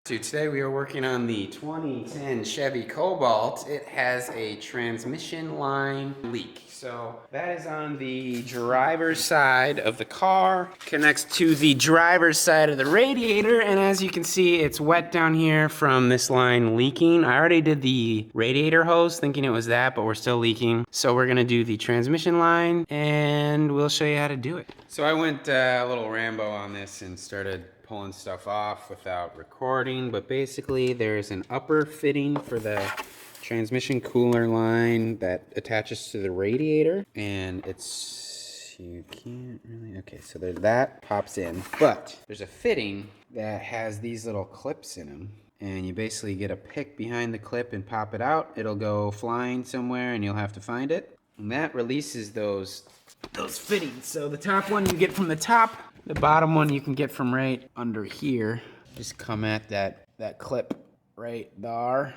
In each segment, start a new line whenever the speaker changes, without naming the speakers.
Today we are working on the 2010 Chevy Cobalt. It has a transmission line leak. So that is on the driver's side of the car, connects to the driver's side of the radiator, and as you can see, it's wet down here from this line leaking. I already did the radiator hose thinking it was that, but we're still leaking. So we're gonna do the transmission line and we'll show you how to do it. So I went a little Rambo on this and started pulling stuff off without recording, but basically there's an upper fitting for the transmission cooler line that attaches to the radiator, and it's, you can't really, okay, so there, that pops in, but there's a fitting that has these little clips in them, and you basically get a pick behind the clip and pop it out. It'll go flying somewhere and you'll have to find it, and that releases those fittings. So the top one you get from the top, the bottom one you can get from right under here. Just come at that clip right there.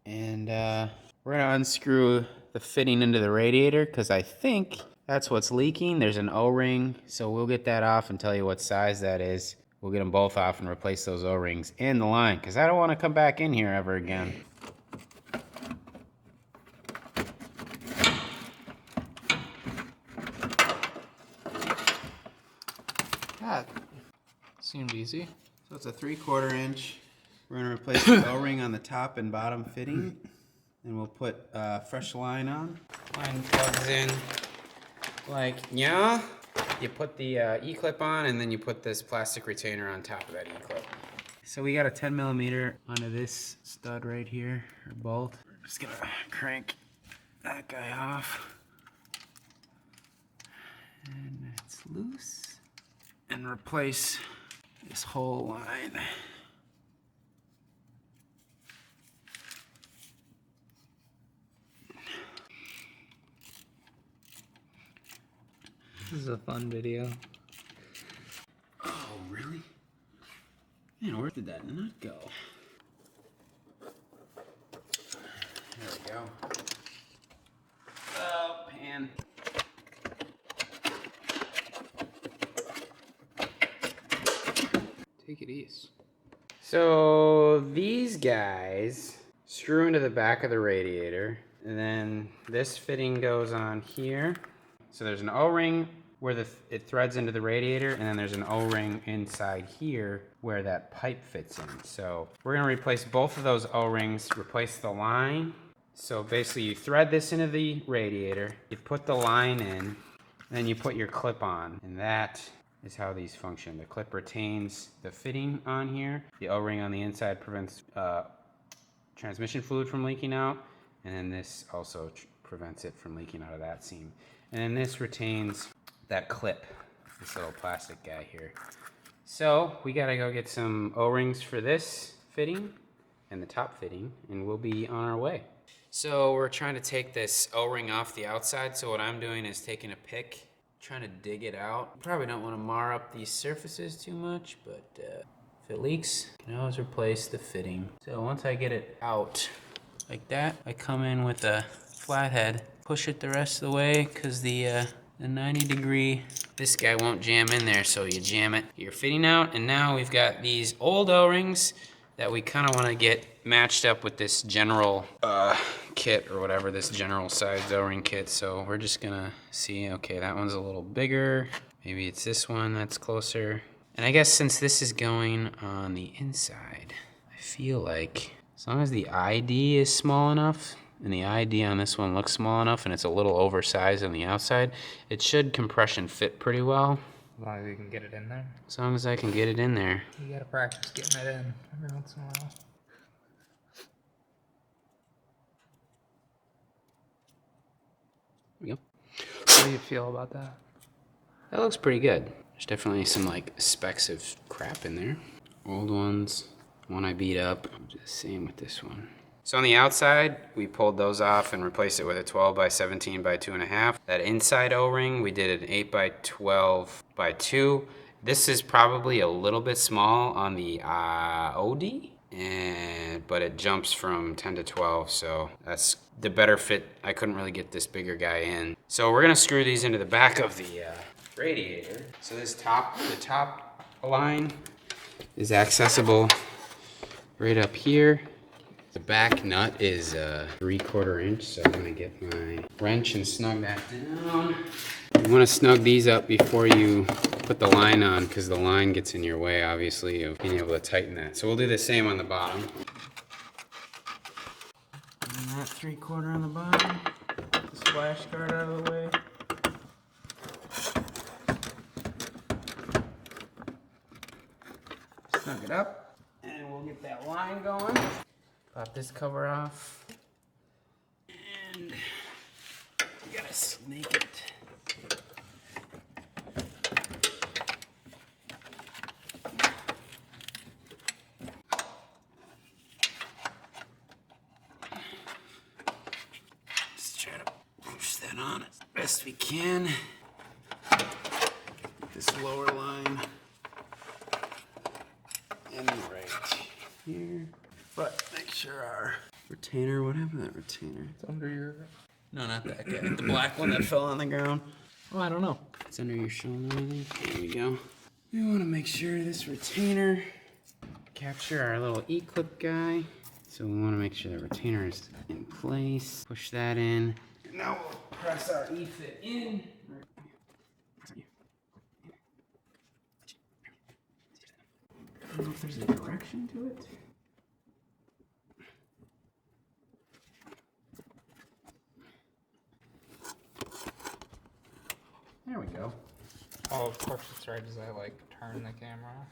And we're gonna unscrew the fitting into the radiator because I think that's what's leaking. There's an O-ring, so we'll get that off and tell you what size that is. We'll get them both off and replace those O-rings and the line because I don't want to come back in here ever again.
That seemed easy.
So it's a 3/4 inch. We're gonna replace the O-ring on the top and bottom fitting, and we'll put fresh line on. Line plugs in like yeah. You put the E-clip on, and then you put this plastic retainer on top of that E-clip. So we got a 10mm onto this stud right here, or bolt. We're just gonna crank that guy off, and it's loose. And replace this whole line.
This is a fun video.
Oh, really? Man, where did that nut go? There we go. Oh, pan.
Take it easy.
So these guys screw into the back of the radiator, and then this fitting goes on here. So there's an O-ring where it threads into the radiator, and then there's an O-ring inside here where that pipe fits in. So we're gonna replace both of those O-rings, replace the line. So basically you thread this into the radiator, you put the line in, and then you put your clip on, and that is how these function. The clip retains the fitting on here. The O-ring on the inside prevents transmission fluid from leaking out, and then this also prevents it from leaking out of that seam. And then this retains that clip, this little plastic guy here. So we gotta go get some O-rings for this fitting and the top fitting, and we'll be on our way. So we're trying to take this O-ring off the outside, so what I'm doing is taking a pick, trying to dig it out. Probably don't want to mar up these surfaces too much, but if it leaks, you can always replace the fitting. So once I get it out like that, I come in with a flathead, push it the rest of the way, because the 90-degree, this guy won't jam in there, so you jam it, get your fitting out, and now we've got these old O-rings that we kind of want to get matched up with this general kit or whatever, this general size O-ring kit. So we're just gonna see, okay, that one's a little bigger. Maybe it's this one that's closer. And I guess since this is going on the inside, I feel like as long as the ID is small enough, and the ID on this one looks small enough, and it's a little oversized on the outside, it should compression fit pretty well.
As long as you can get it in there.
As long as I can get it in there.
You gotta practice getting it in every once in a while.
There we go.
How do you feel about that?
That looks pretty good. There's definitely some like specks of crap in there. Old ones, one I beat up. I'll do the same with this one. So on the outside, we pulled those off and replaced it with a 12 by 17 by 2.5. That inside O-ring, we did an 8 by 12 by 2. This is probably a little bit small on the OD, but it jumps from 10 to 12, so that's the better fit. I couldn't really get this bigger guy in. So we're gonna screw these into the back of the radiator. So the top line is accessible right up here. The back nut is 3/4 inch, so I'm gonna get my wrench and snug that down. You wanna snug these up before you put the line on, because the line gets in your way, obviously, of being able to tighten that. So we'll do the same on the bottom. And that 3/4 on the bottom. Get the splash guard out of the way. Snug it up, and we'll get that line going. Pop this cover off, and you gotta snake it. Just try to push that on as best we can. Get this lower line in right here. But make sure our retainer, what happened to that retainer?
It's under your...
No, not that guy. The black one that fell on the ground.
Oh, I don't know.
It's under your shoulder, I think. There we go. We want to make sure this retainer capture our little E-clip guy. So we want to make sure the retainer is in place. Push that in. And now we'll press our E-fit in. I don't know if there's a direction to it. There we go.
Oh, of course it's right as I like turn the camera off.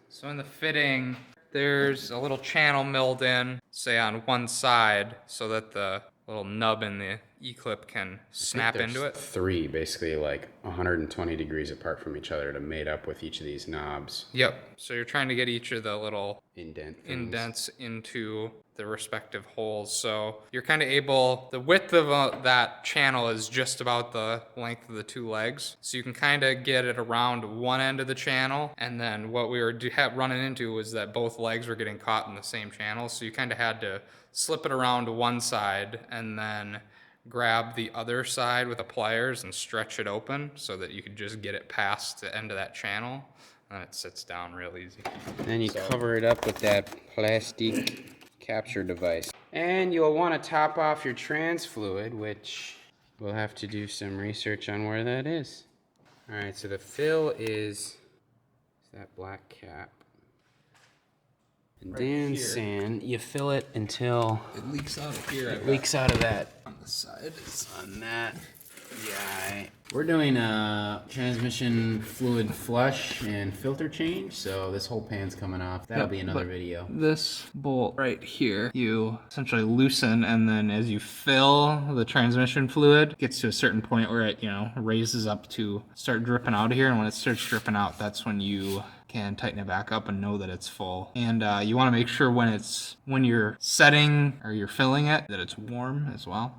So in the fitting, there's a little channel milled in, say on one side, so that the little nub in the E-clip can snap into it.
3 basically like 120 degrees apart from each other to mate up with each of these knobs.
Yep. So you're trying to get each of the little
Indents
into the respective holes. So you're kind of able, the width of that channel is just about the length of the 2 legs. So you can kind of get it around one end of the channel. And then what we were running into was that both legs were getting caught in the same channel. So you kind of had to slip it around to one side and then grab the other side with the pliers and stretch it open so that you could just get it past the end of that channel. And it sits down real easy.
Then you cover it up with that plastic capture device. And you'll want to top off your trans fluid, which we'll have to do some research on where that is. Alright, so the fill is that black cap. And
Right
Dan's
here.
saying you fill it until
It leaks out of here.
it leaks out of that.
on the side.
It's on that guy. We're doing a transmission fluid flush and filter change, so this whole pan's coming off. That'll be another video.
This bolt right here, you essentially loosen, and then as you fill the transmission fluid, it gets to a certain point where it, raises up to start dripping out of here, and when it starts dripping out, that's when you can tighten it back up and know that it's full. And you want to make sure when you're setting or you're filling it that it's warm as well.